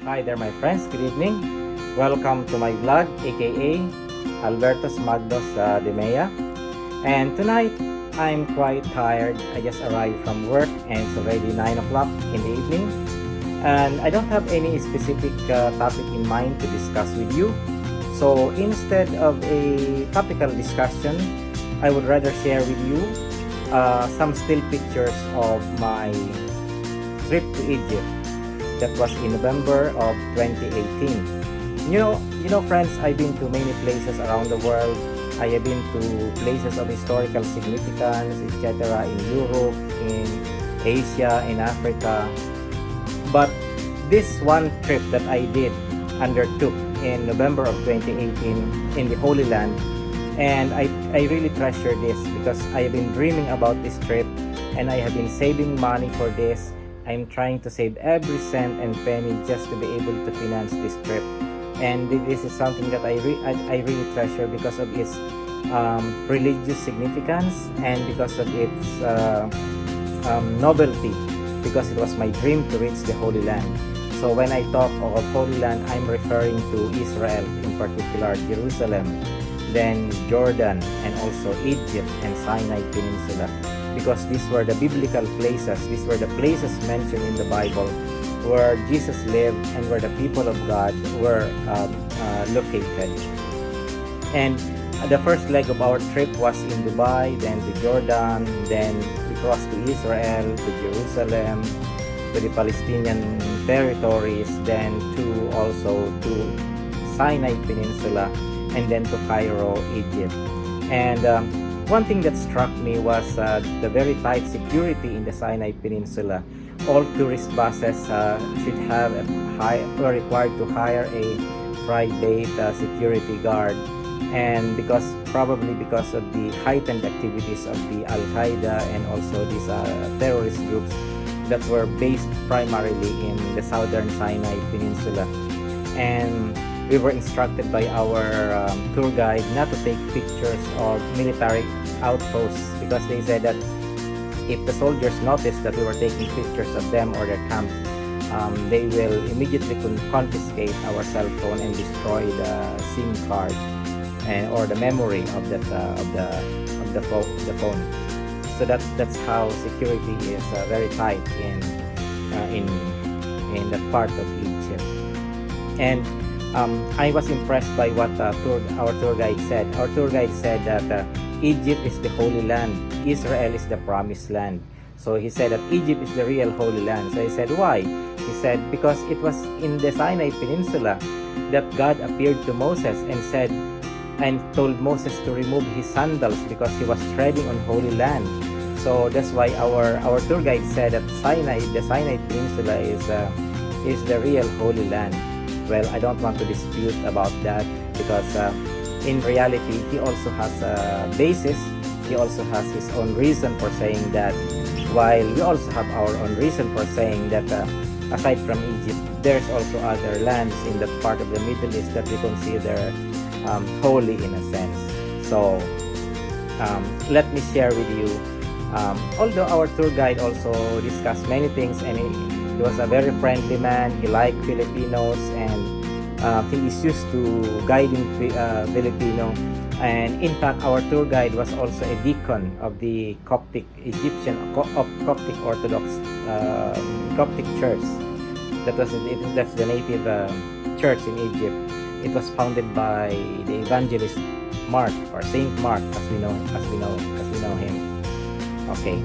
Hi there, my friends. Good evening. Welcome to my vlog, aka Albertos Magdos de Mea. And tonight, I'm quite tired. I just arrived from work and it's already 9 o'clock in the evening. And I don't have any specific topic in mind to discuss with you. So instead of a topical discussion, I would rather share with you some still pictures of my trip to Egypt. That was in November of 2018. Friends, I've been to many places around the world. I have been to places of historical significance, etc., in Europe, in Asia, in Africa. But this one trip that I undertook in November of 2018 in the Holy Land, and I really treasure this because I have been dreaming about this trip and I have been saving money for this. I'm trying to save every cent and penny just to be able to finance this trip, and this is something that I really treasure because of its religious significance and because of its novelty, because it was my dream to reach the Holy Land. So when I talk of Holy Land, I'm referring to Israel, in particular Jerusalem, then Jordan, and also Egypt and Sinai Peninsula, because these were the biblical places. These were the places mentioned in the Bible where Jesus lived and where the people of God were located. And the first leg of our trip was in Dubai, then to Jordan, then we crossed to Israel, to Jerusalem, to the Palestinian territories, then to Sinai Peninsula, and then to Cairo, Egypt. And one thing that struck me was the very tight security in the Sinai Peninsula. All tourist buses were required to hire a private security guard, and probably because of the heightened activities of the Al Qaeda and also these terrorist groups that were based primarily in the southern Sinai Peninsula. And we were instructed by our tour guide not to take pictures of military outposts because they said that if the soldiers noticed that we were taking pictures of them or their camp, they will immediately confiscate our cell phone and destroy the SIM card or the memory of the phone. So that's how security is very tight in that part of Egypt. And I was impressed by what our tour guide said. Our tour guide said that Egypt is the Holy Land, Israel is the Promised Land. So he said that Egypt is the real Holy Land. So I said, why? He said, because it was in the Sinai Peninsula that God appeared to Moses and told Moses to remove his sandals because he was treading on Holy Land. So that's why our tour guide said that the Sinai Peninsula is the real Holy Land. Well, I don't want to dispute about that because in reality, he also has a basis. He also has his own reason for saying that, while we also have our own reason for saying that aside from Egypt, there's also other lands in that part of the Middle East that we consider holy in a sense. So let me share with you. Although our tour guide also discussed many things, and he was a very friendly man. He liked Filipinos, and he is used to guiding Filipino. And in fact, our tour guide was also a deacon of the Coptic Coptic Orthodox Coptic Church. That's the native church in Egypt. It was founded by the evangelist Mark, or Saint Mark, as we know him. Okay,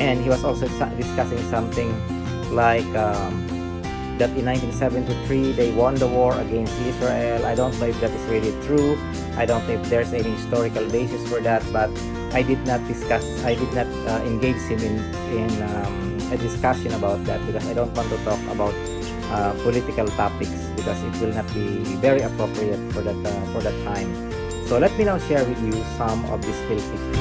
and he was also discussing something like that in 1973 they won the war against Israel. I don't know if that is really true. I don't know if there's any historical basis for that, but I did not engage him in a discussion about that because I don't want to talk about political topics because it will not be very appropriate for that time. So let me now share with you some of these still pictures.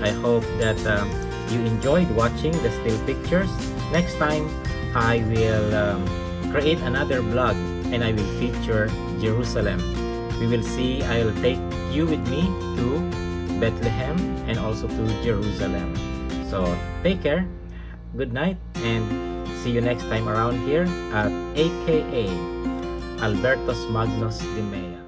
I hope that you enjoyed watching the still pictures. Next time, I will create another vlog and I will feature Jerusalem. We will see, I will take you with me to Bethlehem and also to Jerusalem. So take care, good night, and see you next time around here at AKA Albertos Magnos de Mea.